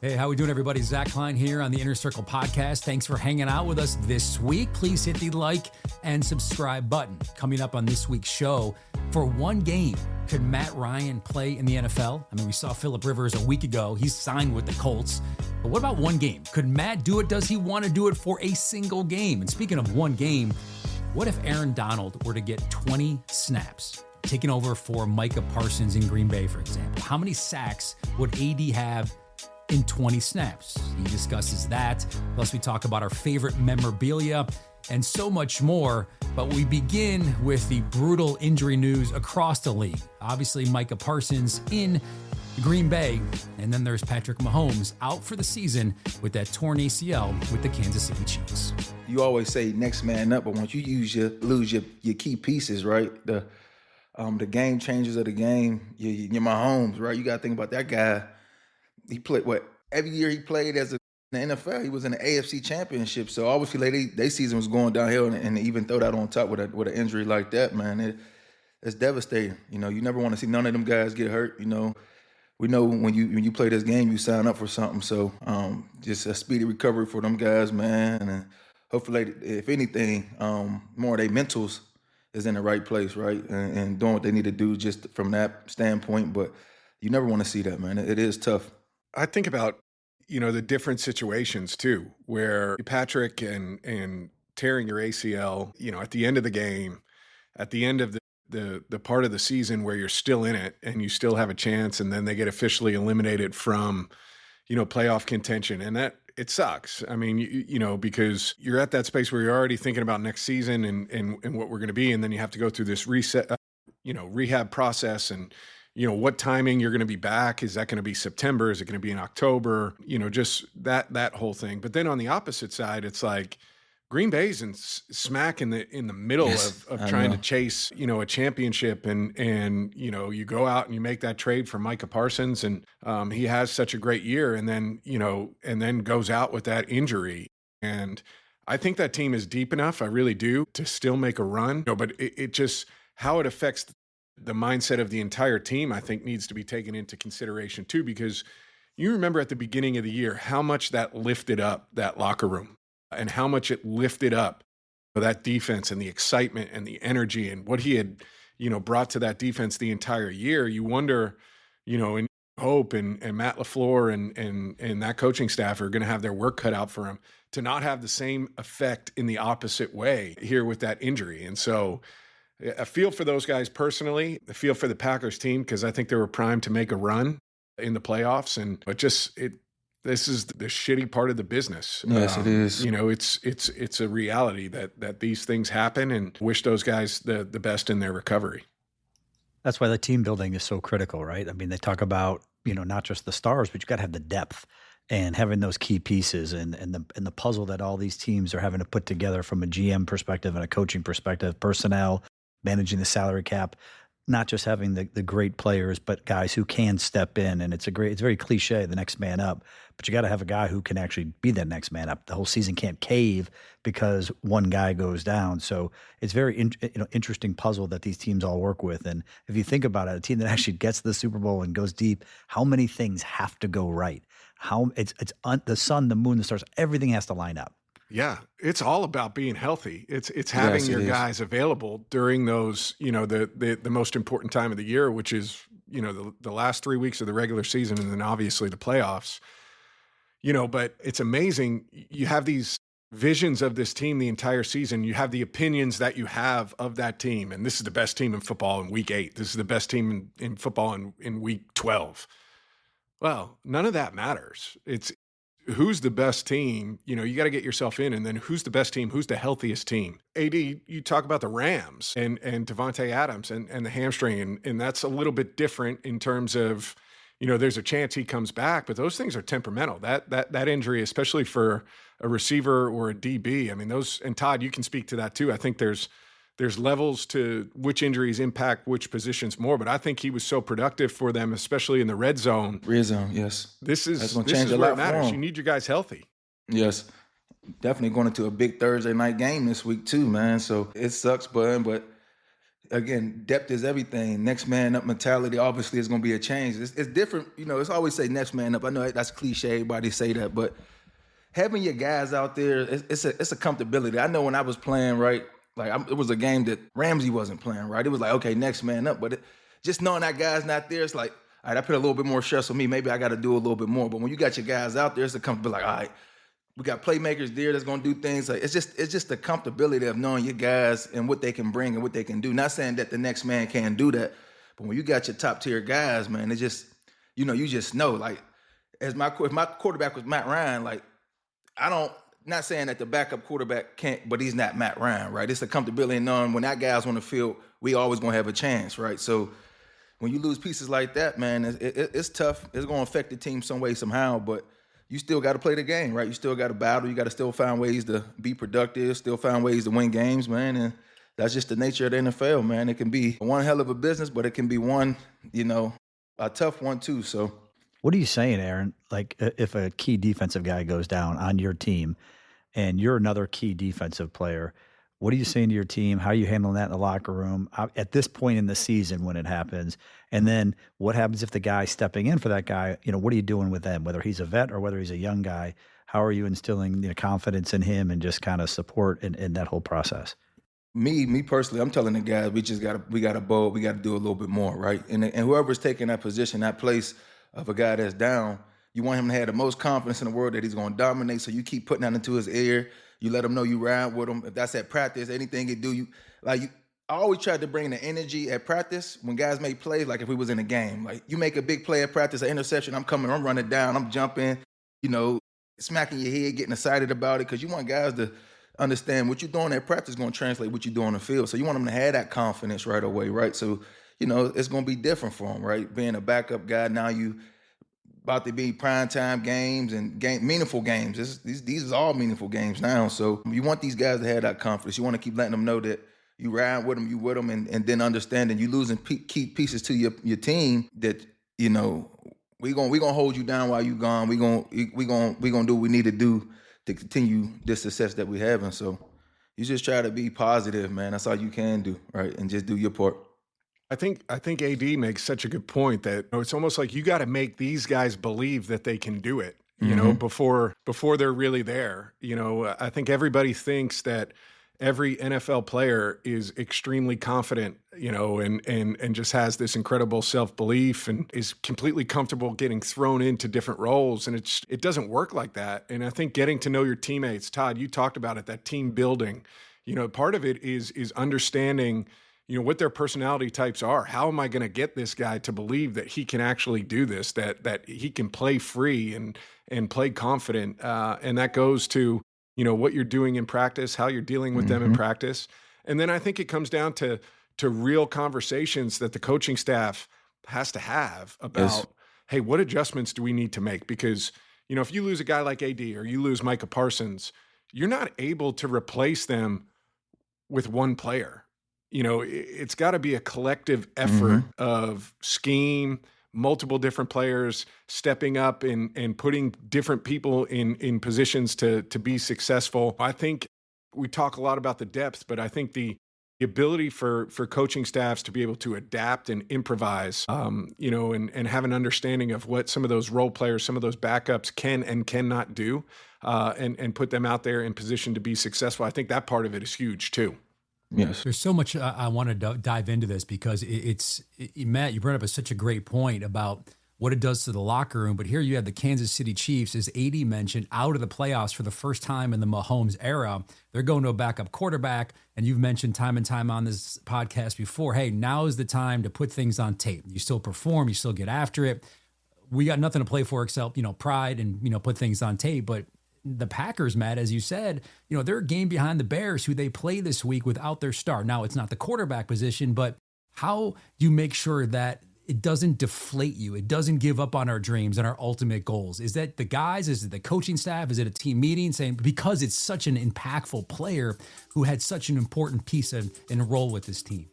Hey, how we doing, everybody? Zach Klein here on the Inner Circle Podcast. Thanks for hanging out with us this week. Please hit the like and subscribe button. Coming up on this week's show, for one game, could Matt Ryan play in the NFL? I mean, we saw Phillip Rivers a week ago. He's signed with the Colts. But what about one game? Could Matt do it? Does he want to do it for a single game? And speaking of one game, what if Aaron Donald were to get 20 snaps, taking over for Micah Parsons in Green Bay, for example? How many sacks would AD have in 20 snaps? He discusses that. Plus, we talk about our favorite memorabilia and so much more. But we begin with the brutal injury news across the league. Obviously, Micah Parsons in Green Bay. And then there's Patrick Mahomes out for the season with that torn ACL with the Kansas City Chiefs. You always say next man up, but once you lose your key pieces, right? The game changers of the game, your Mahomes, right? You got to think about that guy. He played every year he played in the NFL, he was in the AFC Championship. So obviously their season was going downhill, and even throw that on top with an injury like that, man, it's devastating. You know, you never want to see none of them guys get hurt. You know, we know when you play this game, you sign up for something. So just a speedy recovery for them guys, man, and hopefully, if anything, more of their mentals is in the right place, right, and doing what they need to do just from that standpoint. But you never want to see that, man. It is tough. I think about, the different situations too, where Patrick and tearing your ACL, at the end of the game, at the end of the part of the season where you're still in it and you still have a chance, and then they get officially eliminated from, playoff contention. And that, it sucks. I mean, because you're at that space where you're already thinking about next season and what we're going to be. And then you have to go through this reset, rehab process, and what timing you're going to be back. Is that going to be September? Is it going to be in October? Just that whole thing. But then on the opposite side, it's like Green Bay's smack in the middle of trying to chase, a championship. And you go out and you make that trade for Micah Parsons, and he has such a great year, and then goes out with that injury. And I think that team is deep enough, I really do, to still make a run. But it just, how it affects the mindset of the entire team, I think, needs to be taken into consideration too, because you remember at the beginning of the year how much that lifted up that locker room, and how much it lifted up that defense, and the excitement and the energy and what he had, brought to that defense the entire year. You wonder, and Hope and Matt LaFleur and that coaching staff are going to have their work cut out for him to not have the same effect in the opposite way here with that injury. And so I feel for those guys personally. I feel for the Packers team, because I think they were primed to make a run in the playoffs. This is the shitty part of the business. Yes, it is. It's a reality that these things happen, and wish those guys the best in their recovery. That's why the team building is so critical, right? I mean, they talk about, not just the stars, but you got to have the depth and having those key pieces and the puzzle that all these teams are having to put together from a GM perspective and a coaching perspective, personnel, managing the salary cap, not just having the great players, but guys who can step in. And it's very cliche, the next man up, but you got to have a guy who can actually be that next man up. The whole season can't cave because one guy goes down. So it's very interesting puzzle that these teams all work with. And if you think about it, a team that actually gets to the Super Bowl and goes deep, how many things have to go right? It's the sun, the moon, the stars, everything has to line up. Yeah, it's all about being healthy. It's having your guys available during those, the most important time of the year, which is, the last 3 weeks of the regular season, and then obviously the playoffs. But it's amazing. You have these visions of this team the entire season. You have the opinions that you have of that team, and this is the best team in football in week 8. This is the best team in football in week 12. Well, none of that matters. It's who's the best team, you got to get yourself in, and then who's the best team, who's the healthiest team. AD, you talk about the Rams and Devontae Adams and the hamstring, and that's a little bit different in terms of, there's a chance he comes back, but those things are temperamental. That injury, especially for a receiver or a DB, I mean, those, and Todd, you can speak to that too. I think there's levels to which injuries impact which positions more, but I think he was so productive for them, especially in the red zone. Red zone, yes. This is where it matters. You need your guys healthy. Yes. Definitely going into a big Thursday night game this week too, man. So it sucks, but again, depth is everything. Next man up mentality obviously is going to be a change. It's different. It's always say next man up. I know that's cliche. Everybody say that, but having your guys out there, it's a comfortability. I know when I was playing, right, it was a game that Ramsey wasn't playing, right? It was like, okay, next man up. But just knowing that guy's not there, it's like, all right, I put a little bit more stress on me. Maybe I got to do a little bit more. But when you got your guys out there, it's a comfortability. Like, all right, we got playmakers there that's going to do things. Like, it's just the comfortability of knowing your guys and what they can bring and what they can do. Not saying that the next man can't do that, but when you got your top tier guys, man, it just, you just know. Like, if my quarterback was Matt Ryan, like, not saying that the backup quarterback can't, but he's not Matt Ryan, right? It's the comfortability in knowing when that guy's on the field, we always going to have a chance, right? So when you lose pieces like that, man, it's tough. It's going to affect the team some way, somehow, but you still got to play the game, right? You still got to battle. You got to still find ways to be productive, still find ways to win games, man. And that's just the nature of the NFL, man. It can be one hell of a business, but it can be one, a tough one too. So what are you saying, Aaron? Like, if a key defensive guy goes down on your team and you're another key defensive player, what are you saying to your team? How are you handling that in the locker room at this point in the season when it happens? And then what happens if the guy stepping in for that guy, what are you doing with them, whether he's a vet or whether he's a young guy? How are you instilling confidence in him and just kind of support in that whole process? Me personally, I'm telling the guys, we got to bowl, we got to do a little bit more, right? And whoever's taking that position, that place of a guy that's down, you want him to have the most confidence in the world that he's going to dominate. So you keep putting that into his ear. You let him know you ride with him. If that's at practice, anything you do, I always tried to bring the energy at practice when guys make plays, like if we was in a game. Like, you make a big play at practice, an interception, I'm running down, I'm jumping, smacking your head, getting excited about it, because you want guys to understand what you're doing at practice is going to translate what you do on the field. So you want them to have that confidence right away, right? So, it's going to be different for them, right? Being a backup guy, now you about to be primetime games and meaningful games. These are all meaningful games now. So you want these guys to have that confidence. You want to keep letting them know that you ride with them, you with them, and then understanding you losing key pieces to your team that, we gonna hold you down while you gone. We gonna do what we need to do to continue this success that we're having. So you just try to be positive, man. That's all you can do, right? And just do your part. I think AD makes such a good point that it's almost like you got to make these guys believe that they can do it, before they're really there. I think everybody thinks that every NFL player is extremely confident, and just has this incredible self-belief and is completely comfortable getting thrown into different roles. And it doesn't work like that. And I think getting to know your teammates, Todd, you talked about it, that team building, part of it is understanding what their personality types are. How am I going to get this guy to believe that he can actually do this, that he can play free and play confident? And that goes to, what you're doing in practice, how you're dealing with them in practice. And then I think it comes down to real conversations that the coaching staff has to have about, hey, what adjustments do we need to make? Because, if you lose a guy like AD or you lose Micah Parsons, you're not able to replace them with one player. It's got to be a collective effort of scheme, multiple different players stepping up and putting different people in positions to be successful. I think we talk a lot about the depth, but I think the ability for coaching staffs to be able to adapt and improvise, and have an understanding of what some of those role players, some of those backups can and cannot do, and put them out there in position to be successful. I think that part of it is huge too. Yes. There's so much I want to dive into this because Matt, you brought up such a great point about what it does to the locker room. But here you have the Kansas City Chiefs, as AD mentioned, out of the playoffs for the first time in the Mahomes era. They're going to a backup quarterback. And you've mentioned time and time on this podcast before, hey, now is the time to put things on tape. You still perform, you still get after it. We got nothing to play for except, pride and, put things on tape. But the Packers, Matt, as you said, they're a game behind the Bears, who they play this week without their star. Now, it's not the quarterback position, but how do you make sure that it doesn't deflate you? It doesn't give up on our dreams and our ultimate goals. Is that the guys? Is it the coaching staff? Is it a team meeting saying, because it's such an impactful player who had such an important piece and role with this team?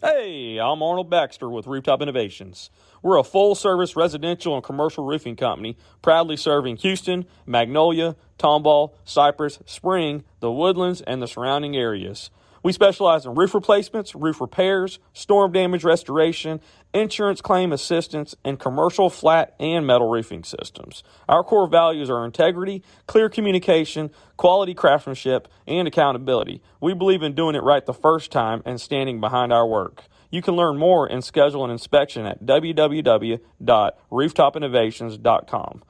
Hey, I'm Arnold Baxter with Rooftop Innovations. We're a full-service residential and commercial roofing company, proudly serving Houston, Magnolia, Tomball, Cypress, Spring, the Woodlands, and the surrounding areas. We specialize in roof replacements, roof repairs, storm damage restoration, insurance claim assistance, and commercial flat and metal roofing systems. Our core values are integrity, clear communication, quality craftsmanship, and accountability. We believe in doing it right the first time and standing behind our work. You can learn more and schedule an inspection at www.rooftopinnovations.com.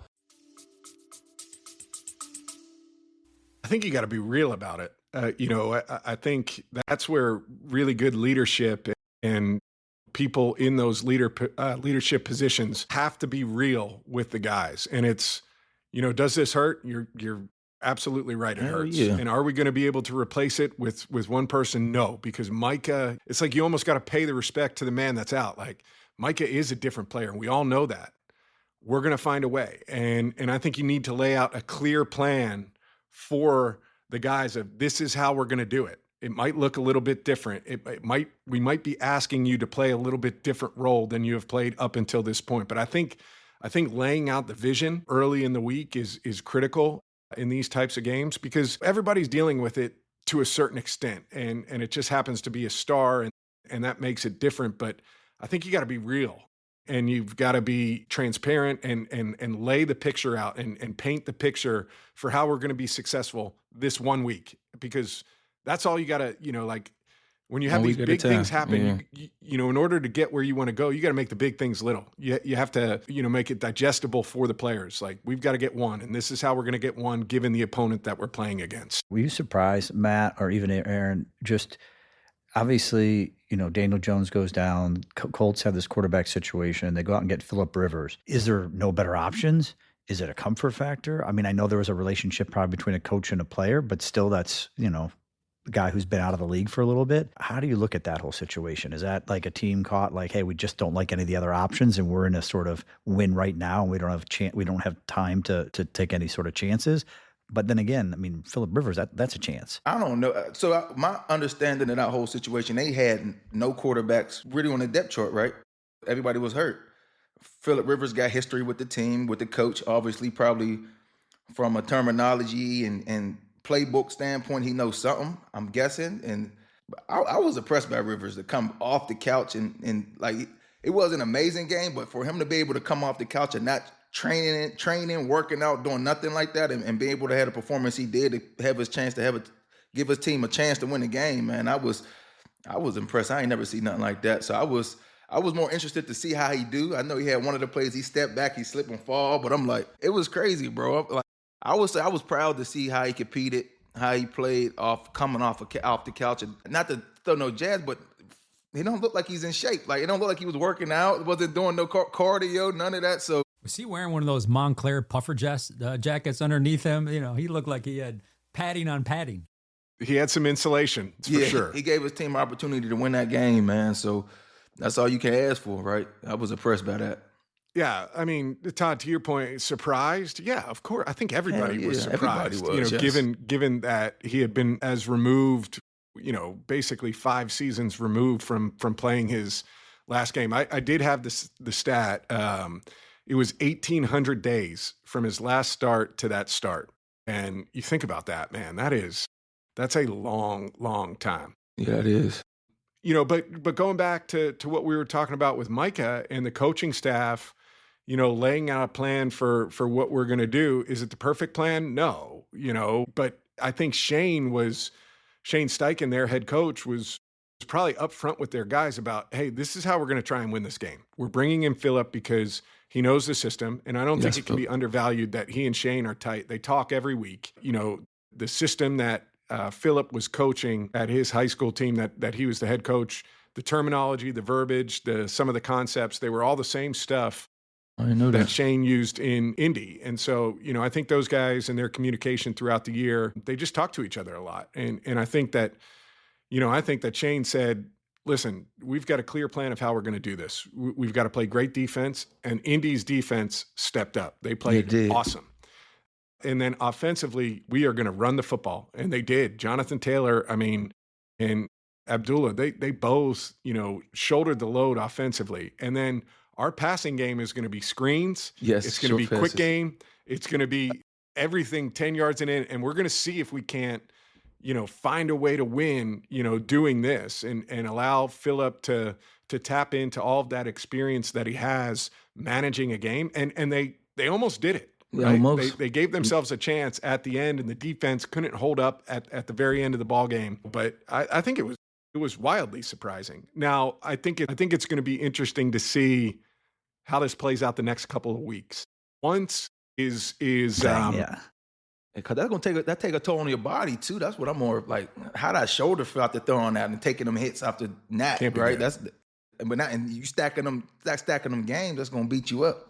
I think you got to be real about it. I think that's where really good leadership and people in those leadership positions have to be real with the guys. And it's, does this hurt? You're absolutely right. It hurts. Yeah. And are we going to be able to replace it with one person? No, because Micah, it's like you almost got to pay the respect to the man that's out. Like Micah is a different player, and we all know that. We're going to find a way. And I think you need to lay out a clear plan for the guys of this is how we're going to do it. It might look a little bit different. We might be asking you to play a little bit different role than you have played up until this point. But I think laying out the vision early in the week is critical in these types of games, because everybody's dealing with it to a certain extent, and it just happens to be a star, and that makes it different. But I think you got to be real, and you've got to be transparent and lay the picture out and paint the picture for how we're going to be successful this 1 week, because that's all you got to, when you have these big things happen, in order to get where you want to go, you got to make the big things little. You have to, make it digestible for the players. Like, we've got to get one, and this is how we're going to get one given the opponent that we're playing against. Were you surprised, Matt, or even Aaron, just obviously, Daniel Jones goes down, Colts have this quarterback situation, they go out and get Phillip Rivers. Is there no better options? Is it a comfort factor? I mean, I know there was a relationship probably between a coach and a player, but still that's, a guy who's been out of the league for a little bit. How do you look at that whole situation? Is that like a team caught like, hey, we just don't like any of the other options and we're in a sort of win right now and we don't have time to take any sort of chances? But then again, I mean, Phillip Rivers, that's a chance. I don't know. So my understanding of that whole situation, they had no quarterbacks really on the depth chart, right? Everybody was hurt. Phillip Rivers got history with the team, with the coach, obviously, probably from a terminology and playbook standpoint, he knows something, I'm guessing. And I was impressed by Rivers to come off the couch and like, it was an amazing game, but for him to be able to come off the couch and not training, working out, doing nothing like that, and be able to have the performance he did to have his chance to give his team a chance to win the game, man, I was impressed. I ain't never seen nothing like that. So I was more interested to see how he do. I know he had one of the plays, he stepped back, he slipped and fall, but I'm like, it was crazy, bro. Like, I would say I was proud to see how he competed, how he played coming off the couch, and not to throw no jazz, but he don't look like he's in shape. Like, it don't look like he was working out, wasn't doing no cardio, none of that. So was he wearing one of those Montclair puffer jackets underneath him? He looked like he had padding on padding. He had some insulation, for sure. He gave his team an opportunity to win that game, man. So that's all you can ask for, right? I was impressed by that. Yeah, I mean, Todd, to your point, surprised? Yeah, of course. I think everybody was surprised. Everybody was, given that he had been as removed, basically 5 seasons removed from playing his last game. I did have the stat. It was 1,800 days from his last start to that start. And you think about that, man, that's a long, long time. Yeah, it is. But going back to what we were talking about with Micah and the coaching staff, laying out a plan for what we're going to do. Is it the perfect plan? No, but I think Shane Steichen, their head coach, was probably upfront with their guys about, hey, this is how we're going to try and win this game. We're bringing in Phillip because he knows the system, and I don't think it can be undervalued that he and Shane are tight. They talk every week. The system that Phillip was coaching at his high school team that he was the head coach, the terminology, the verbiage, some of the concepts, they were all the same stuff I know that Shane used in Indy. And so, I think those guys and their communication throughout the year, they just talk to each other a lot. And I think that, Shane said, listen, we've got a clear plan of how we're going to do this. We've got to play great defense, and Indy's defense stepped up. They played awesome. And then offensively, we are going to run the football. And they did. Jonathan Taylor, and Abdullah, they both, shouldered the load offensively. And then our passing game is going to be screens. Yes, it's going to be short quick passes. game. It's going to be everything 10 yards and in. And we're going to see if we can't, find a way to win, doing this and allow Phillip to tap into all of that experience that he has managing a game. And they almost did it. Yeah, right? almost. They gave themselves a chance at the end, and the defense couldn't hold up at the very end of the ball game. But I think it was wildly surprising. Now, I think it's going to be interesting to see how this plays out the next couple of weeks. Once is Because that's gonna take a toll on your body too. That's what I'm more like. How that shoulder feel after throwing that and taking them hits after that, right? And you stacking them games. That's gonna beat you up.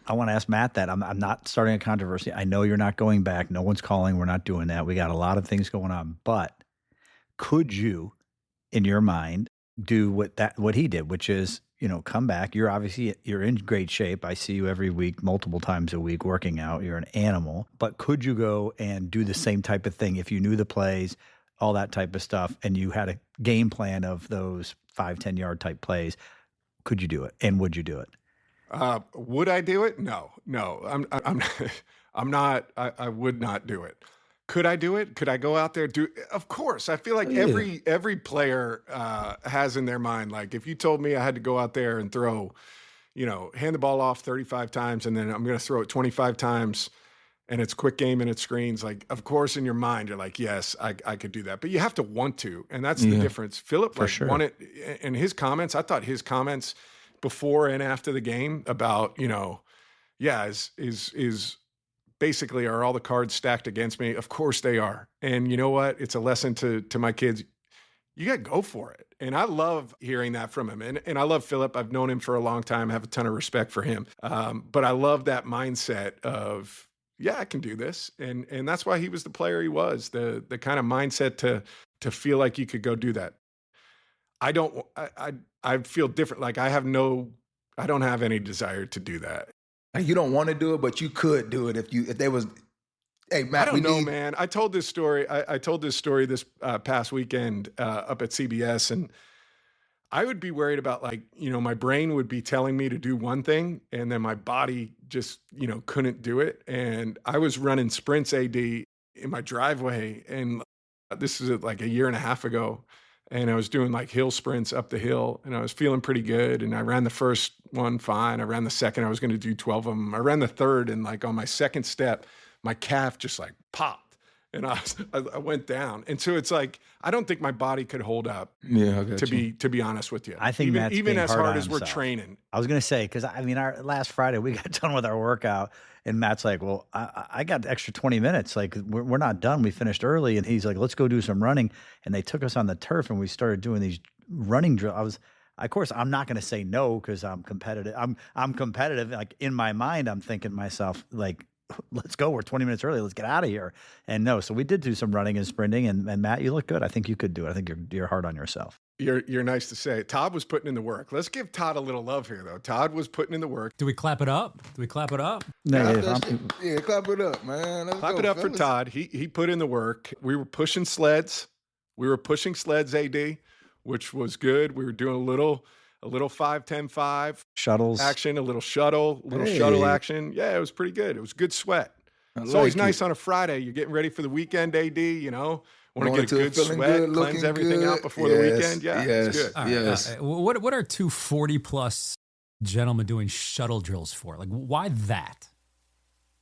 I want to ask Matt that. I'm not starting a controversy. I know you're not going back. No one's calling. We're not doing that. We got a lot of things going on. But could you, in your mind, do what he did, which is, come back. You're in great shape. I see you every week, multiple times a week, working out. You're an animal. But could you go and do the same type of thing if you knew the plays, all that type of stuff, and you had a game plan of those 5-10 yard type plays? Could you do it? And would you do it? Would I do it? No, I'm not. I would not do it. Could I do it? Could I go out there do? Of course. I feel like every player has in their mind, like if you told me I had to go out there and throw, hand the ball off 35 times and then I'm going to throw it 25 times and it's quick game and it's screens, like of course in your mind you're like, yes, I could do that, but you have to want to, and that's the difference. Phillip wanted, and his comments, I thought his comments before and after the game about, is basically, are all the cards stacked against me? Of course they are. And you know what? It's a lesson to my kids. You got to go for it. And I love hearing that from him. And I love Phillip. I've known him for a long time. I have a ton of respect for him. But I love that mindset of, I can do this. And that's why he was the player he was, the kind of mindset to feel like you could go do that. I feel different. Like I don't have any desire to do that. You don't want to do it, but you could do it if there was. Hey, Matt, I don't know, man. I told this story. I told this story this past weekend up at CBS, and I would be worried about my brain would be telling me to do one thing, and then my body just couldn't do it. And I was running sprints AD in my driveway, and this is like a year and a half ago. And I was doing like hill sprints up the hill, and I was feeling pretty good. And I ran the first one fine. I ran the second. I was going to do 12 of them. I ran the third, and like on my second step, my calf just like popped, and I went down. And so it's like I don't think my body could hold up. Yeah, to be honest with you, I think even as hard as himself. We're training. I was going to say, because our last Friday we got done with our workout, and Matt's like, "Well, I got the extra 20 minutes. Like we're not done. We finished early." And he's like, "Let's go do some running." And they took us on the turf, and we started doing these running drills. Of course, I'm not going to say no because I'm competitive. I'm competitive. Like in my mind, I'm thinking to myself, like, let's go. We're 20 minutes early. Let's get out of here. And no, so we did do some running and sprinting. And Matt, you look good. I think you could do it. I think you're hard on yourself. You're nice to say. Todd was putting in the work. Let's give Todd a little love here, though. Todd was putting in the work. Do we clap it up? No, clap it up, man. Clap it up for Todd. He put in the work. We were pushing sleds. AD, which was good. We were doing a little 5-10-5 shuttles action, a little shuttle action. Yeah, it was pretty good. It was good sweat. It's always nice on a Friday. You're getting ready for the weekend, AD, want to get a good sweat, cleanse everything out before the weekend. Yeah, it's good. Right. What are two 40-plus gentlemen doing shuttle drills for? Like, why that?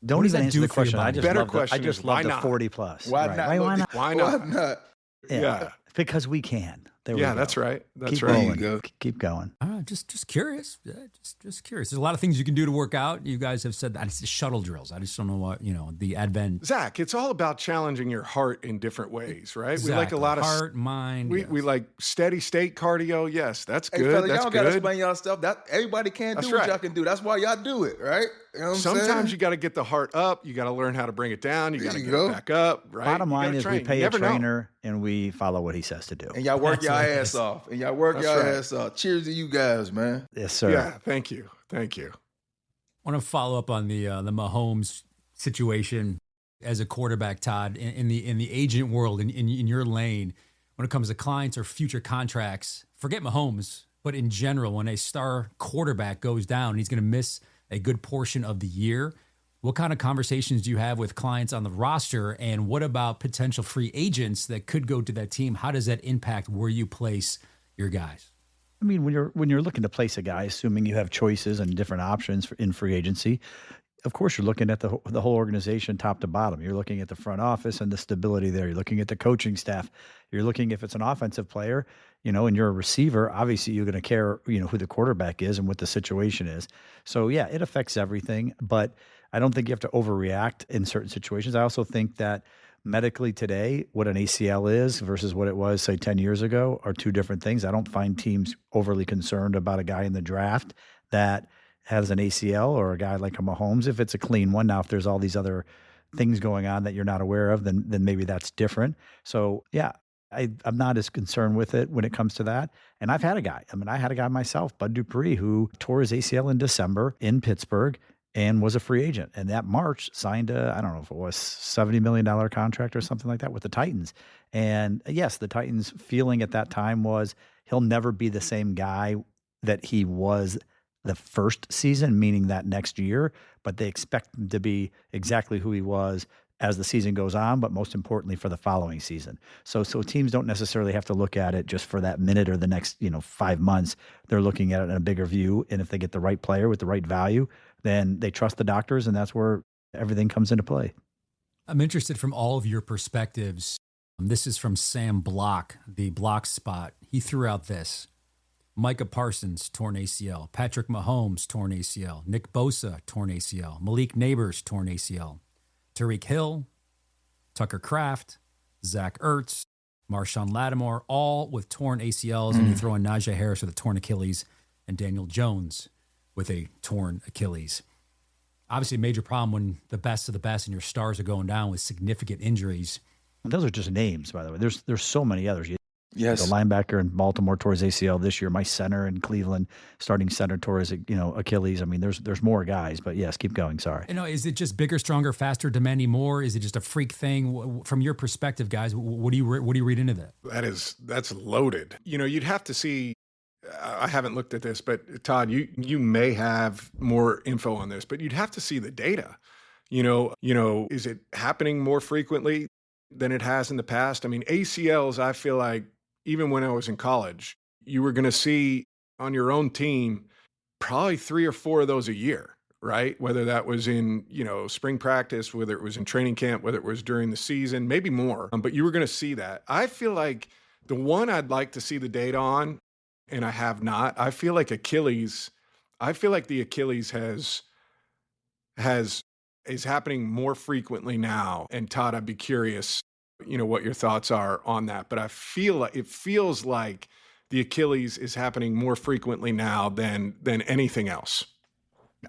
Don't even answer the question. I just love the 40-plus. Why not? Why not? Yeah. Because we can. That's right. Keep right. Going. Keep going. Just curious. Just curious. There's a lot of things you can do to work out. You guys have said that it's shuttle drills. I just don't know what, the advent. Zach, it's all about challenging your heart in different ways, right? Exactly. We like a lot of heart, mind. We like steady state cardio. Yes, that's good. Hey, fella, that's y'all good. Gotta explain y'all stuff. That everybody can't do what y'all can do. That's why y'all do it, right? You know what I'm Sometimes saying? you got to get the heart up. You got to learn how to bring it down. You got to get it back up, right? Bottom line is we pay a trainer and we follow what he says to do. And y'all work your ass off. Ass off. Cheers to you guys, man. Yes, sir. Yeah, thank you. I want to follow up on the Mahomes situation as a quarterback, Todd, in the agent world, in your lane. when it comes to clients or future contracts, forget Mahomes, but in general, when a star quarterback goes down and he's going to miss a good portion of the year, what kind of conversations do you have with clients on the roster? And what about potential free agents that could go to that team? How does that impact where you place your guys? I mean, when you're looking to place a guy, assuming you have choices and different options in free agency, of course, you're looking at the whole organization top to bottom. You're looking at the front office and the stability there. You're looking at the coaching staff. You're looking if it's an offensive player, and you're a receiver, obviously you're going to care, who the quarterback is and what the situation is. So, yeah, it affects everything. But I don't think you have to overreact in certain situations. I also think that medically today, what an ACL is versus what it was, say, 10 years ago are two different things. I don't find teams overly concerned about a guy in the draft that has an ACL or a guy like a Mahomes if it's a clean one. Now, if there's all these other things going on that you're not aware of, then maybe that's different. So, yeah, I'm not as concerned with it when it comes to that. And I've had a guy. I had a guy myself, Bud Dupree, who tore his ACL in December in Pittsburgh and was a free agent. And that March signed I don't know if it was $70 million contract or something like that with the Titans. And yes, the Titans' feeling at that time was he'll never be the same guy that he was the first season, meaning that next year, but they expect him to be exactly who he was as the season goes on, but most importantly for the following season. So teams don't necessarily have to look at it just for that minute or the next, 5 months. They're looking at it in a bigger view. And if they get the right player with the right value, then they trust the doctors, and that's where everything comes into play. I'm interested from all of your perspectives. This is from Sam Block, the Block Spot. He threw out this. Micah Parsons, torn ACL. Patrick Mahomes, torn ACL. Nick Bosa, torn ACL. Malik Neighbors, torn ACL. Tariq Hill, Tucker Kraft, Zach Ertz, Marshawn Lattimore, all with torn ACLs. And you throw in Najee Harris with a torn Achilles and Daniel Jones with a torn Achilles. Obviously a major problem when the best of the best and your stars are going down with significant injuries. And those are just names, by the way. There's so many others. Yes. The linebacker in Baltimore tore his ACL this year. My center in Cleveland, starting center, tore his Achilles. There's more guys, but yes, keep going. Sorry. Is it just bigger, stronger, faster, demanding more? Is it just a freak thing? From your perspective, guys, what do you read into that? That's loaded. You'd have to see. I haven't looked at this, but Todd, you may have more info on this, but you'd have to see the data. Is it happening more frequently than it has in the past? ACLs, I feel like, even when I was in college, you were going to see on your own team probably 3 or 4 of those a year, right? Whether that was in, spring practice, whether it was in training camp, whether it was during the season, maybe more, but you were going to see that. I feel like the one I'd like to see the data on, and I have not, I feel like the Achilles is happening more frequently now. And Todd, I'd be curious, what your thoughts are on that. But it feels like the Achilles is happening more frequently now than anything else.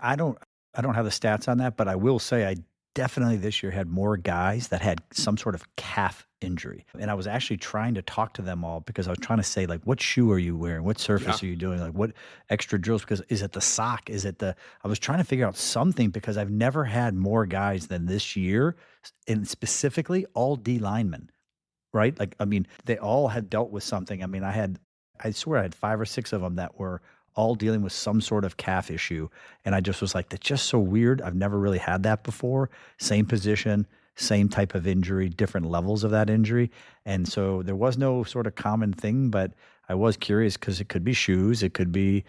I don't have the stats on that, but I will say I definitely this year had more guys that had some sort of calf injury. And I was actually trying to talk to them all because I was trying to say, like, what shoe are you wearing? What surface are you doing? Like, what extra drills? Because is it the sock? I was trying to figure out something because I've never had more guys than this year, and specifically all D linemen, right? They all had dealt with something. I swear I had 5 or 6 of them that were all dealing with some sort of calf issue. And I just was like, that's just so weird. I've never really had that before. Same position, same type of injury, different levels of that injury. And so there was no sort of common thing, but I was curious because it could be shoes. It could be,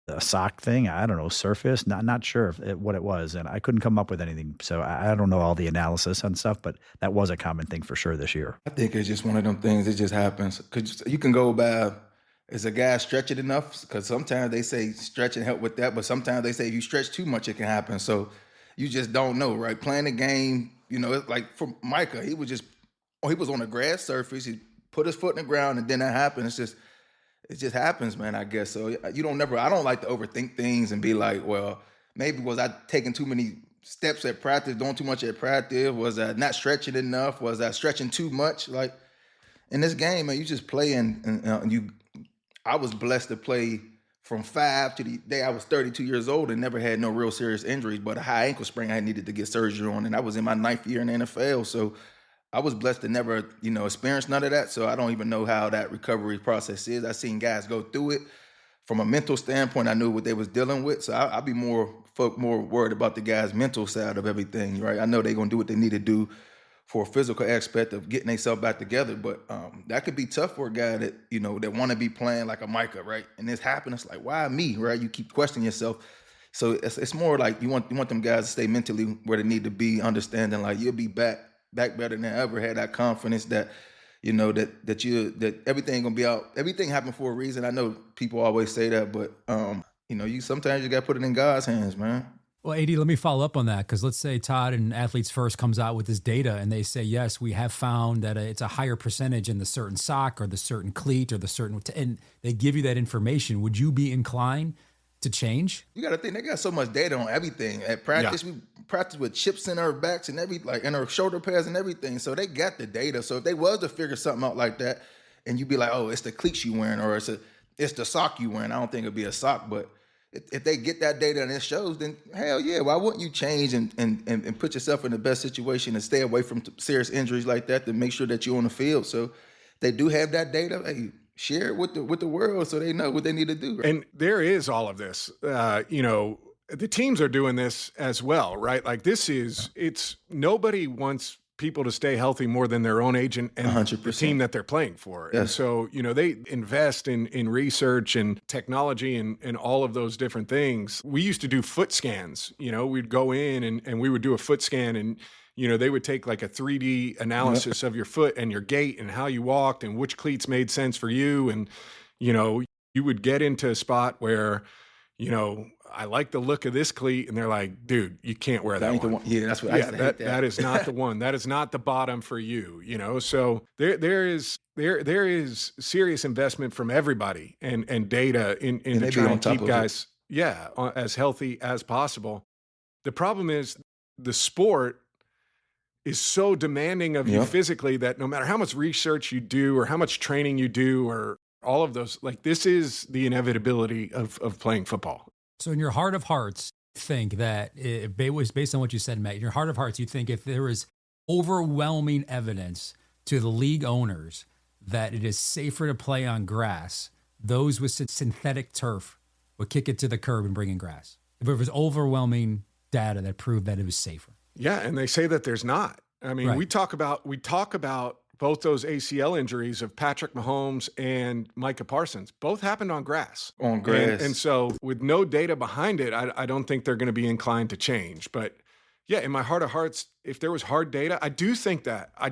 a sock thing. I don't know, surface. Not sure what it was. And I couldn't come up with anything. So I don't know all the analysis and stuff, but that was a common thing for sure this year. I think it's just one of them things. It just happens. Because you can go by, is a guy stretching enough? Because sometimes they say stretching help with that, but sometimes they say if you stretch too much, it can happen. So you just don't know, right? Playing the game, it's like for Micah, he was on a grass surface. He put his foot in the ground, and then that happened. It just happens, man, I guess. So I don't like to overthink things and be like, well, maybe was I taking too many steps at practice, doing too much at practice? Was I not stretching enough? Was I stretching too much? Like in this game, man, you just play and I was blessed to play from 5 to the day I was 32 years old and never had no real serious injuries, but a high ankle sprain I needed to get surgery on, and I was in my 9th year in the NFL. So I was blessed to never, experience none of that. So I don't even know how that recovery process is. I seen guys go through it. From a mental standpoint, I knew what they was dealing with. So I'd be more worried about the guys' mental side of everything, right? I know they're gonna do what they need to do for a physical aspect of getting themselves back together, but that could be tough for a guy that that want to be playing like a Micah, right? And this happened. It's like, why me, right? You keep questioning yourself. So it's more like you want them guys to stay mentally where they need to be, understanding like you'll be back better than ever. Had that confidence that that everything gonna be out. Everything happened for a reason. I know people always say that, but you sometimes you gotta put it in God's hands, man. Well, AD, let me follow up on that, because let's say Todd and Athletes First comes out with this data and they say, yes, we have found that it's a higher percentage in the certain sock or the certain cleat or the certain, and they give you that information. Would you be inclined to change? You got to think they got so much data on everything. At practice, we practice with chips in our backs and in our shoulder pads and everything. So they got the data. So if they was to figure something out like that, and you'd be like, oh, it's the cleats you wearing or it's the sock you wearing. I don't think it'd be a sock, but if they get that data and it shows, then hell yeah, why wouldn't you change and put yourself in the best situation and stay away from serious injuries like that to make sure that you're on the field? So they do have that data. Hey, share it with the world so they know what they need to do. Right? And there is all of this. The teams are doing this as well, right? Like it's nobody wants people to stay healthy more than their own agent and 100%. The team that they're playing for. Yes. And so, they invest in research and technology and all of those different things. We used to do foot scans. We'd go in and we would do a foot scan and, they would take like a 3D analysis of your foot and your gait and how you walked and which cleats made sense for you. And, you would get into a spot where, I like the look of this cleat, and they're like, dude, you can't wear that one. Yeah, that's what I hate that. That is not the one. That is not the bottom for you, So there is serious investment from everybody and data in trying to keep guys, as healthy as possible. The problem is the sport is so demanding of you physically that no matter how much research you do or how much training you do or all of those, like this is the inevitability of playing football. So in your heart of hearts, think that it was based on what you said, Matt, in your heart of hearts, you think if there is overwhelming evidence to the league owners that it is safer to play on grass, those with synthetic turf would kick it to the curb and bring in grass. If there was overwhelming data that proved that it was safer. Yeah, and they say that there's not. I mean, right. we talk about both those ACL injuries of Patrick Mahomes and Micah Parsons. Both happened on grass. On grass. And so with no data behind it, I don't think they're going to be inclined to change. But yeah, in my heart of hearts, if there was hard data, I do think that. I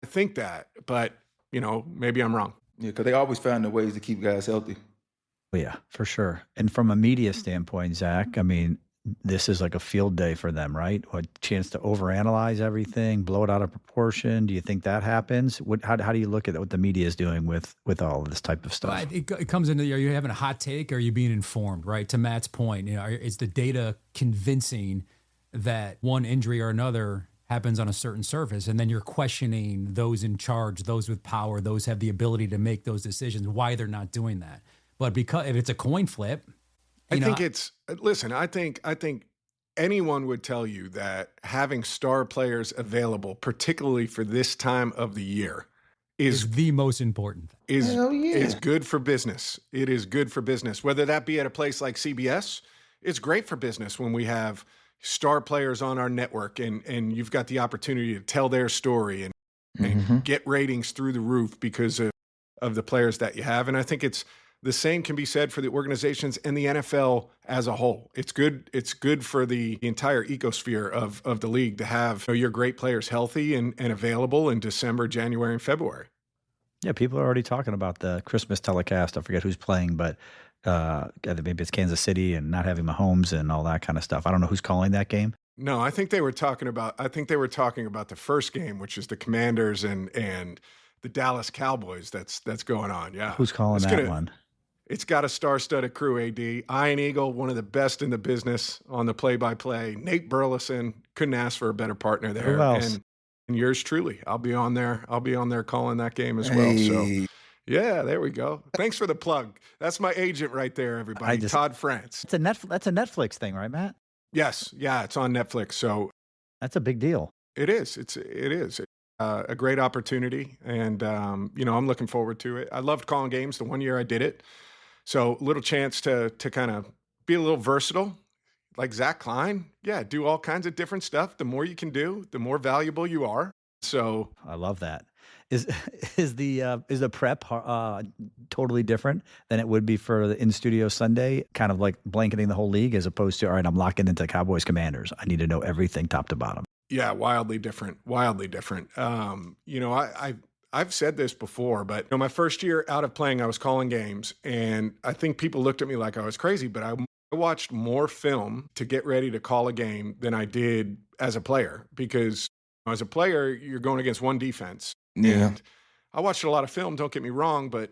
think that. But, maybe I'm wrong. Yeah, because they always found the ways to keep guys healthy. Yeah, for sure. And from a media standpoint, Zach, I mean, this is like a field day for them, right? A chance to overanalyze everything, blow it out of proportion. Do you think that happens? How do you look at what the media is doing with all of this type of stuff? It comes into, are you having a hot take or are you being informed, right? To Matt's point, is the data convincing that one injury or another happens on a certain surface, and then you're questioning those in charge, those with power, those have the ability to make those decisions, why they're not doing that. But because if it's a coin flip, I think anyone would tell you that having star players available, particularly for this time of the year, is the most important thing. Is good for business. It is good for business. Whether that be at a place like CBS, it's great for business when we have star players on our network and you've got the opportunity to tell their story and get ratings through the roof because of the players that you have. And I think the same can be said for the organizations and the NFL as a whole. It's good for the entire ecosphere of the league to have your great players healthy and available in December, January, and February. Yeah, people are already talking about the Christmas telecast. I forget who's playing, but maybe it's Kansas City and not having Mahomes and all that kind of stuff. I don't know who's calling that game. No, I think they were talking about the first game, which is the Commanders and the Dallas Cowboys that's going on. Yeah. Who's calling that one? It's got a star-studded crew, AD. Ian Eagle, one of the best in the business on the play-by-play. Nate Burleson, couldn't ask for a better partner there. Who else? And yours truly. I'll be on there calling that game as well. So, yeah, there we go. Thanks for the plug. That's my agent right there, everybody. Todd France. That's a Netflix thing, right, Matt? Yes. Yeah, it's on Netflix. So that's a big deal. It is. It is. a great opportunity, and I'm looking forward to it. I loved calling games the one year I did it, so little chance to kind of be a little versatile, like Zach Klein. Yeah, do all kinds of different stuff. The more you can do, the more valuable you are. So I love that. Is the prep totally different than it would be for the in studio Sunday, kind of like blanketing the whole league, as opposed to, all right, I'm locking into Cowboys Commanders, I need to know everything top to bottom? Yeah, wildly different. Wildly different. I've said this before, but my first year out of playing, I was calling games, and I think people looked at me like I was crazy, but I watched more film to get ready to call a game than I did as a player, because as a player, you're going against one defense. Yeah. And I watched a lot of film, don't get me wrong, but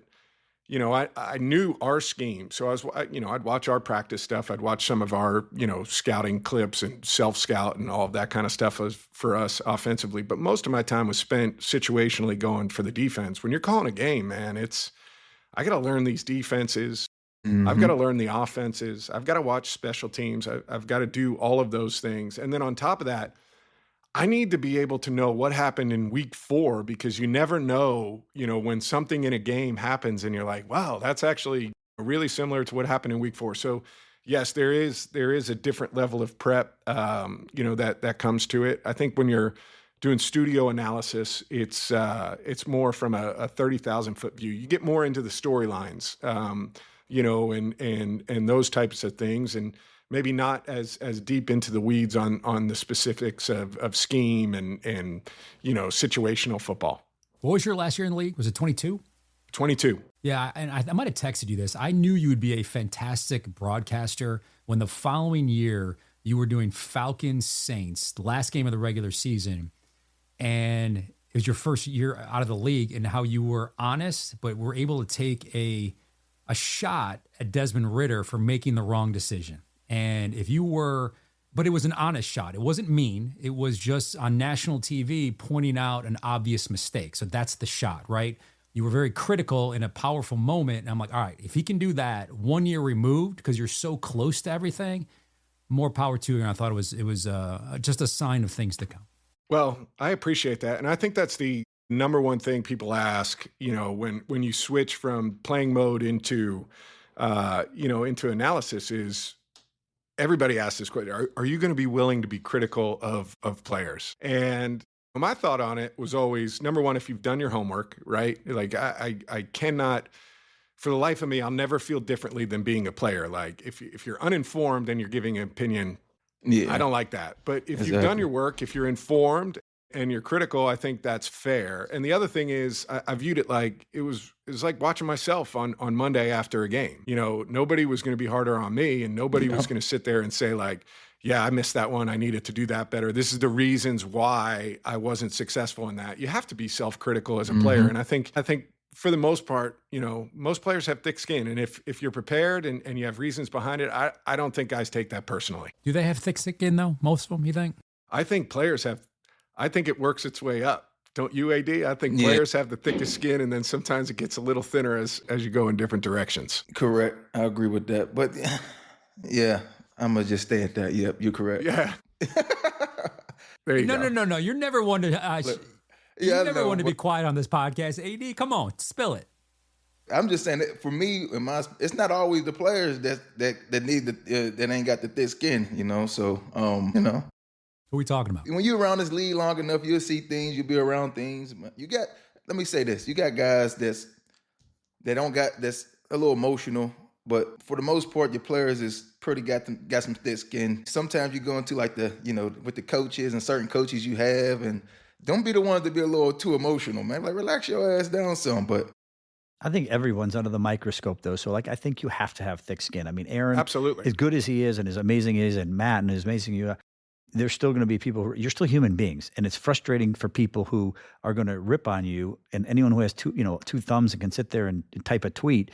I knew our scheme. So I'd watch our practice stuff. I'd watch some of our, scouting clips and self-scout and all of that kind of stuff for us offensively. But most of my time was spent situationally going for the defense. When you're calling a game, man, I got to learn these defenses. Mm-hmm. I've got to learn the offenses. I've got to watch special teams. I've got to do all of those things. And then on top of that, I need to be able to know what happened in week 4, because you never know, when something in a game happens and you're like, wow, that's actually really similar to what happened in week 4. So yes, there is a different level of prep, that comes to it. I think when you're doing studio analysis, it's more from a 30,000 foot view. You get more into the storylines, and those types of things. And maybe not as deep into the weeds on the specifics of scheme and situational football. What was your last year in the league? Was it 22? 22. Yeah, and I might have texted you this. I knew you would be a fantastic broadcaster when the following year you were doing Falcons Saints, the last game of the regular season, and it was your first year out of the league, and how you were honest, but were able to take a shot at Desmond Ridder for making the wrong decision. And but it was an honest shot. It wasn't mean. It was just on national TV pointing out an obvious mistake. So that's the shot, right? You were very critical in a powerful moment. And I'm like, all right, if he can do that 1 year removed, because you're so close to everything, more power to you. And I thought it was just a sign of things to come. Well, I appreciate that. And I think that's the number one thing people ask, when you switch from playing mode into analysis is, everybody asks this question: Are you going to be willing to be critical of players? And my thought on it was always, number one, if you've done your homework, right? Like I cannot, for the life of me, I'll never feel differently than being a player. Like if you're uninformed and you're giving an opinion, I don't like that. But if you've done your work, if you're informed and you're critical, I think that's fair. And the other thing is, I viewed it like it was like watching myself on Monday after a game. Nobody was going to be harder on me, and nobody was going to sit there and say like, yeah, I missed that one. I needed to do that better. This is the reasons why I wasn't successful in that. You have to be self-critical as a player. And I think for the most part, most players have thick skin. And if you're prepared and you have reasons behind it, I don't think guys take that personally. Do they have thick skin though? Most of them, you think? I think players have. I think it works its way up. Don't you, AD? I think players have the thickest skin, and then sometimes it gets a little thinner as you go in different directions. Correct. I agree with that. But yeah, I'm going to just stay at that. Yep, you're correct. Yeah. There you go. No. You're never one to never want to be quiet on this podcast. AD, come on, spill it. I'm just saying that for me, it's not always the players that need that ain't got the thick skin, So, What are we talking about? When you're around this league long enough, you'll see things, you'll be around things. Let me say this, you got guys that's a little emotional, but for the most part, your players is pretty got some thick skin. Sometimes you go into like with the coaches and certain coaches you have, and don't be the ones to be a little too emotional, man. Like, relax your ass down some, but I think everyone's under the microscope, though. So, I think you have to have thick skin. I mean, Aaron, absolutely, as good as he is and as amazing he is, and Matt, and as amazing you are, there's still going to be people you're still human beings. And it's frustrating for people who are going to rip on you, and anyone who has two thumbs and can sit there and type a tweet,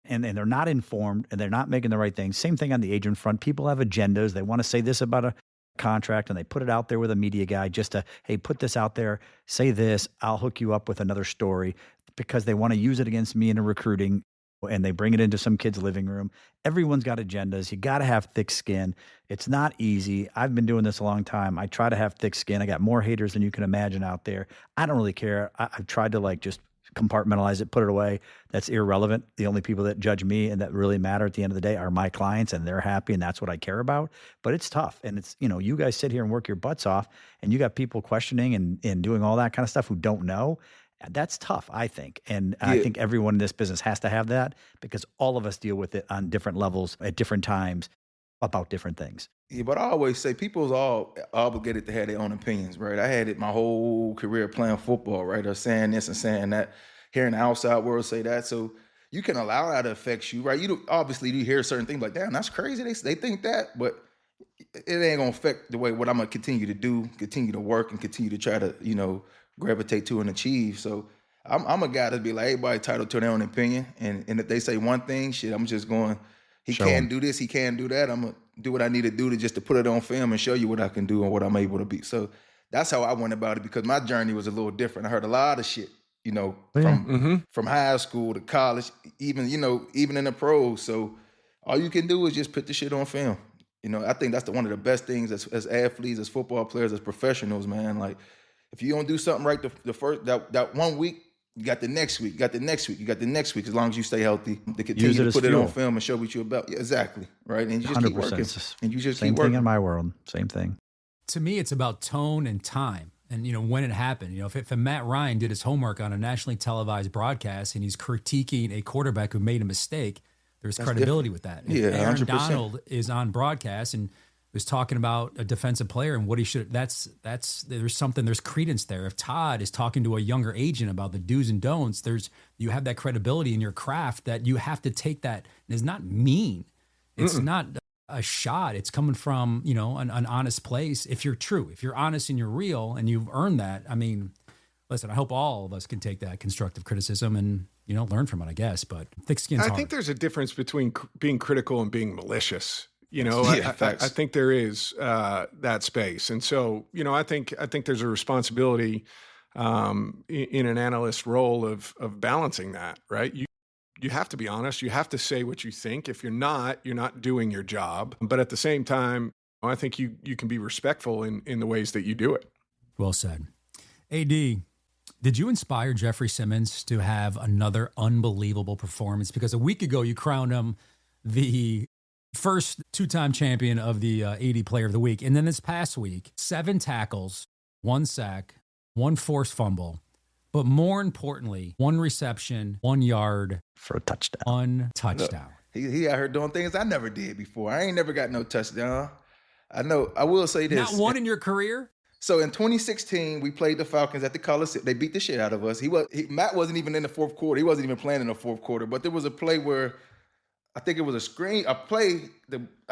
and they're not informed and they're not making the right thing. Same thing on the agent front. People have agendas. They want to say this about a contract, and they put it out there with a media guy just to, hey, put this out there, say this, I'll hook you up with another story, because they want to use it against me in a recruiting. and they bring it into some kid's living room. Everyone's got agendas. You got to have thick skin. It's not easy. I've been doing this a long time. I try to have thick skin. I got more haters than you can imagine out there. I don't really care. I've tried to just compartmentalize it, put it away. That's irrelevant. The only people that judge me and that really matter at the end of the day are my clients, and they're happy, and that's what I care about. But it's tough. And it's, you guys sit here and work your butts off, and you got people questioning and doing all that kind of stuff who don't know. That's tough, I think. And I think everyone in this business has to have that, because all of us deal with it on different levels at different times about different things. Yeah, but I always say people's all obligated to have their own opinions, right? I had it my whole career playing football, right? Or saying this and saying that, hearing the outside world say that. So you can allow that to affect you, right? Obviously you hear certain things like, damn, that's crazy. They think that, but it ain't gonna affect the way what I'm gonna continue to do, continue to work, and continue to try to, gravitate to and achieve. So I'm a guy that be like, everybody entitled to their own opinion. And if they say one thing, shit, I'm just going, he can't do this, he can't do that. I'm going to do what I need to do to put it on film and show you what I can do and what I'm able to be. So that's how I went about it, because my journey was a little different. I heard a lot of shit, from high school to college, even in the pros. So all you can do is just put the shit on film. I think that's one of the best things as athletes, as football players, as professionals, man. Like, if you don't do something right the first that 1 week, you got the next week, you got the next week, you got the next week, as long as you stay healthy, to continue to put it on film and show what you're about. Yeah, exactly. Right. And you just keep working. And you just Same keep working. thing in my world. Same thing. To me, it's about tone and time. And, when it happened, if Matt Ryan did his homework on a nationally televised broadcast and he's critiquing a quarterback who made a mistake, there's credibility with that. Yeah, if Aaron 100%. Donald is on broadcast and was talking about a defensive player and what he should, there's credence there. If Todd is talking to a younger agent about the do's and don'ts, you have that credibility in your craft that you have to take that. And it's not mean. It's not a shot. It's coming from, an honest place. If you're true, if you're honest and you're real and you've earned that, listen, I hope all of us can take that constructive criticism and, learn from it, I guess, but thick skin's hard. I think there's a difference between being critical and being malicious. Yeah, I think there is that space. And so, I think there's a responsibility in an analyst role of balancing that, right? You have to be honest. You have to say what you think. If you're not doing your job. But at the same time, I think you can be respectful in the ways that you do it. Well said. AD, did you inspire Jeffrey Simmons to have another unbelievable performance? Because a week ago, you crowned him the first two-time champion of the AD Player of the Week. And then this past week, 7 tackles, 1 sack, 1 forced fumble. But more importantly, 1 reception, 1 yard. For a touchdown. 1 touchdown. He out here doing things I never did before. I ain't never got no touchdown. I know. I will say this. Not one in your career? So in 2016, we played the Falcons at the Coliseum. They beat the shit out of us. Matt wasn't even in the fourth quarter. He wasn't even playing in the fourth quarter. But there was a play where I think it was I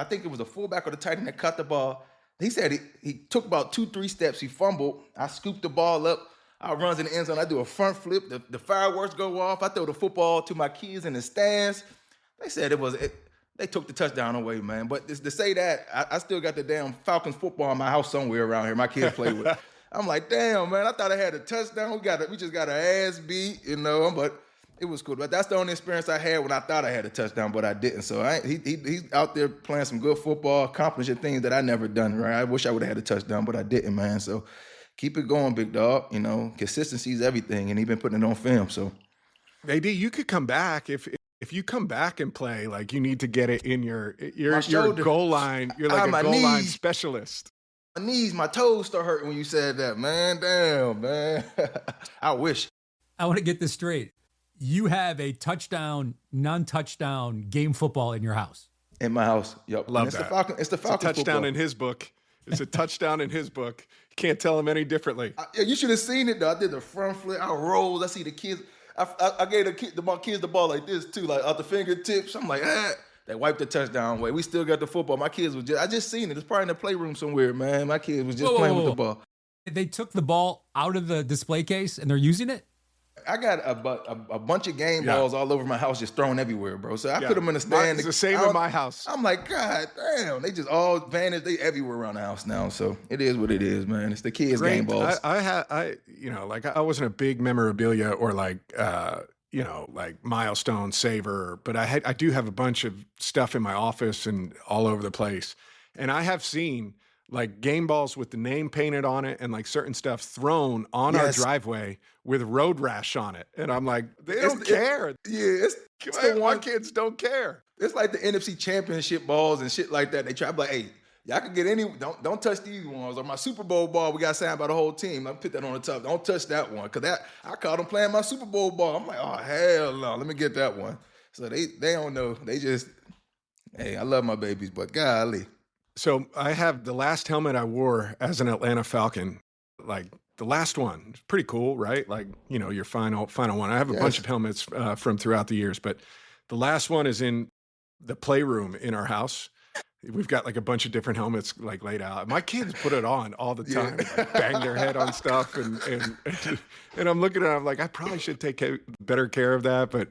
think it was a fullback or the tight end that caught the ball. He said he took about 2-3 steps. He fumbled. I scooped the ball up. I runs in the end zone. I do a front flip. The fireworks go off. I throw the football to my kids in the stands. They said they took the touchdown away, man. But to say that, I still got the damn Falcons football in my house somewhere around here. My kids play with it. I'm like, damn, man, I thought I had a touchdown. We just got our ass beat, but it was cool. But that's the only experience I had when I thought I had a touchdown, but I didn't. So he's out there playing some good football, accomplishing things that I never done, right? I wish I would have had a touchdown, but I didn't, man. So keep it going, big dog. Consistency is everything, and he's been putting it on film. So, AD, you could come back if you come back and play. Like, you need to get it in your goal line. You're like a goal line specialist. My knees, my toes start hurting when you said that, man. Damn, man. I wish. I want to get this straight. You have a touchdown, non-touchdown game football in your house. In my house. Yep. Love it's that. The Falcon, it's the Falcon It's a touchdown football. in his book. It's a touchdown in his book. Can't tell him any differently. You should have seen it, though. I did the front flip. I rolled. I see the kids. I gave my kids the ball like this, too, like out the fingertips. I'm like, They wiped the touchdown away. We still got the football. My kids I just seen it. It's probably in the playroom somewhere, man. My kids was just playing with the ball. They took the ball out of the display case and they're using it? I got a bunch of game balls all over my house just thrown everywhere, bro. So I put them in the stand. It's the same in my house. I'm like, God damn. They just all vanished. They everywhere around the house now. So it is what it is, man. It's the kids' game balls. I wasn't a big memorabilia or like milestone saver, but I do have a bunch of stuff in my office and all over the place. And I have seen like game balls with the name painted on it and like certain stuff thrown on our driveway with road rash on it. And I'm like, they don't care. My kids don't care. It's like the NFC Championship balls and shit like that. They try to be like, hey, y'all can get any, don't touch these ones. Or my Super Bowl ball, we got signed by the whole team. I'll put that on the top. Don't touch that one. Because I caught them playing my Super Bowl ball. I'm like, oh, hell no. Let me get that one. So they don't know. They just, hey, I love my babies, but golly. So I have the last helmet I wore as an Atlanta Falcon, like the last one. It's pretty cool, right? Like, your final one. I have a bunch of helmets from throughout the years, but the last one is in the playroom in our house. We've got like a bunch of different helmets like laid out. My kids put it on all the time, like bang their head on stuff. And I'm looking at it, I'm like, I probably should take better care of that, but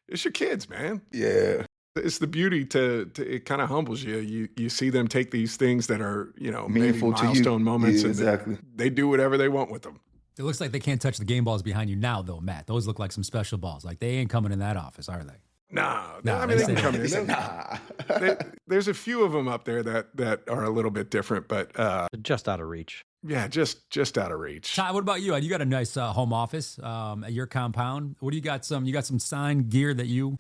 it's your kids, man. Yeah. It's the beauty it kind of humbles you. You see them take these things that are, meaningful maybe milestone moments. Yeah, and exactly. They do whatever they want with them. It looks like they can't touch the game balls behind you now, though, Matt. Those look like some special balls. Like they ain't coming in that office, are they? No, nah, I mean, they can come in. Nah. There's a few of them up there that are a little bit different, but just out of reach. Yeah, just out of reach. Todd, what about you? You got a nice home office at your compound. What do you got? You got some signed gear that you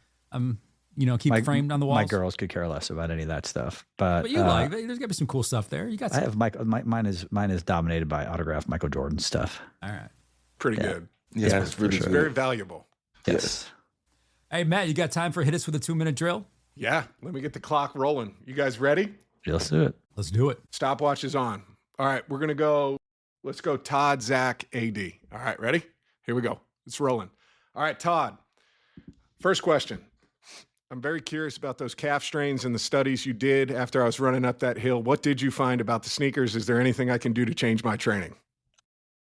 keep framed on the walls? My girls could care less about any of that stuff, but you like there's got to be some cool stuff there. You got. I have mine is dominated by autographed Michael Jordan stuff. All right, pretty good. Yeah, it's very valuable. Yes. Hey, Matt, you got time for hit us with a 2-minute drill? Yeah, let me get the clock rolling. You guys ready? Yeah, let's do it. Let's do it. Stopwatch is on. All right, we're going to go. Let's go Todd, Zach, AD. All right, ready? Here we go. It's rolling. All right, Todd. First question. I'm very curious about those calf strains and the studies you did after I was running up that hill. What did you find about the sneakers? Is there anything I can do to change my training?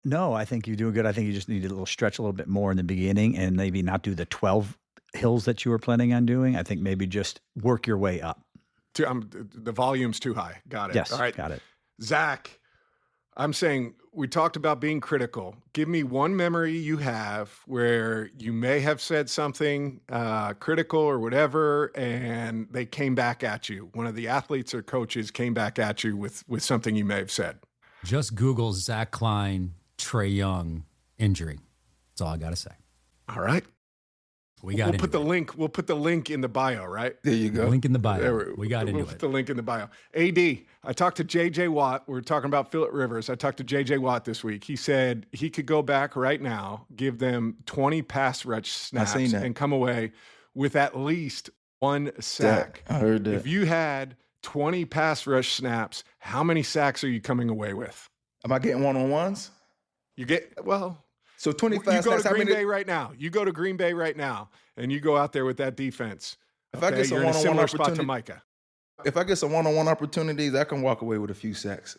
No, I think you're doing good. I think you just need to stretch a little bit more in the beginning and maybe not do the 12 hills that you were planning on doing. I think maybe just work your way up. The volume's too high. Got it. Yes, all right. got it. Zach, I'm saying we talked about being critical. Give me one memory you have where you may have said something critical or whatever, and they came back at you. One of the athletes or coaches came back at you with something you may have said. Just Google Zach Klein, Trae Young injury. That's all I got to say. All right. We'll put the link in the bio, right? There you go. Link in the bio. We got into it. We'll put the link in the bio. AD, I talked to J.J. Watt. We were talking about Phillip Rivers. I talked to J.J. Watt this week. He said he could go back right now, give them 20 pass rush snaps and come away with at least one sack. I heard that. If you had 20 pass rush snaps, how many sacks are you coming away with? Am I getting one-on-ones? So 25 you go sacks, to Green Bay right now. You go to Green Bay right now, and you go out there with that defense. If I get some you're in a one-on-one similar spot to opportunity, Micah. If I get some one-on-one opportunities, I can walk away with a few sacks.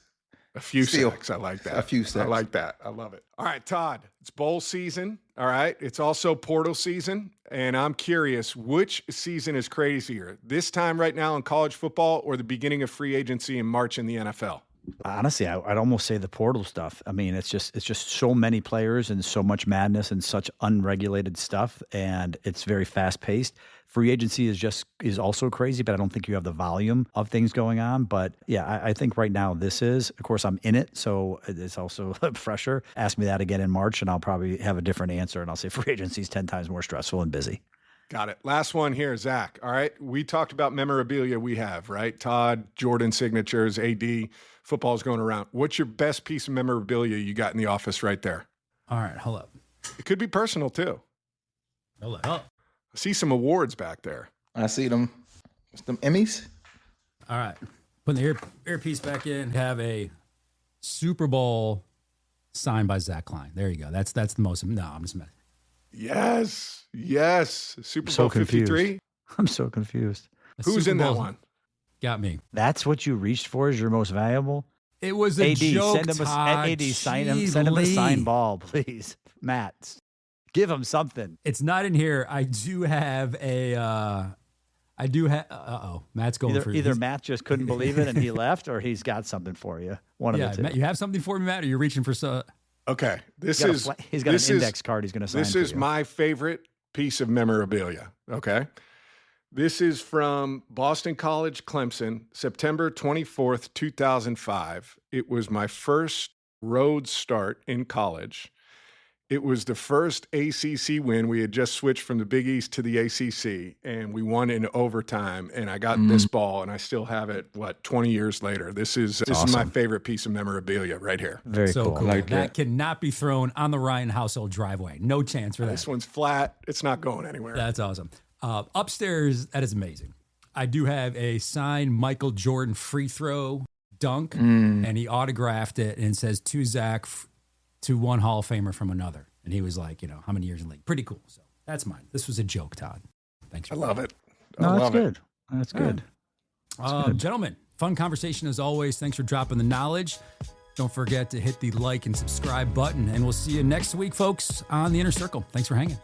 A few sacks. I like that. A few sacks. I like that. I love it. All right, Todd, it's bowl season. All right. It's also portal season. And I'm curious, which season is crazier? This time right now in college football or the beginning of free agency in March in the NFL? Honestly, I'd almost say the portal stuff. I mean, it's just so many players and so much madness and such unregulated stuff, and it's very fast paced. Free agency is also crazy, but I don't think you have the volume of things going on. But yeah, I think right now this is. Of course, I'm in it, so it's also fresher. Ask me that again in March, and I'll probably have a different answer, and I'll say free agency is 10 times more stressful and busy. Got it. Last one here, Zach. All right. We talked about memorabilia we have, right? Todd, Jordan signatures, AD, football's going around. What's your best piece of memorabilia you got in the office right there? All right, hold up. It could be personal too. Hold up. I see some awards back there. I see them. Some Emmys. All right. Putting the earpiece back in. Have a Super Bowl signed by Zach Klein. There you go. That's the most. No, I'm just messing. Yes. Super Bowl 53. I'm so confused. Who's in that one? Got me. That's what you reached for as your most valuable? It was a joke, send him Todd. send him a signed ball, please. Matt, give him something. It's not in here. I do have Matt's going for either Matt just couldn't believe it and he left, or he's got something for you. One of the two. Matt, you have something for me, Matt, or you're reaching for Okay. he's got an index card he's going to sign. This is my favorite piece of memorabilia, okay? This is from Boston College, Clemson, September 24th, 2005. It was my first road start in college. It was the first ACC win. We had just switched from the Big East to the ACC, and we won in overtime, and I got this ball, and I still have it, 20 years later. This is my favorite piece of memorabilia right here. Very so cool. Like that cannot be thrown on the Ryan household driveway. No chance for that. This one's flat. It's not going anywhere. That's awesome. Upstairs, that is amazing. I do have a signed Michael Jordan free throw dunk, and he autographed it and says, to Zach, to one Hall of Famer from another. And he was like, how many years in the league? Pretty cool. So that's mine. This was a joke, Todd. Thanks. I love it. That's good. That's good. Gentlemen, fun conversation as always. Thanks for dropping the knowledge. Don't forget to hit the like and subscribe button, and we'll see you next week, folks, on the Inner Circle. Thanks for hanging.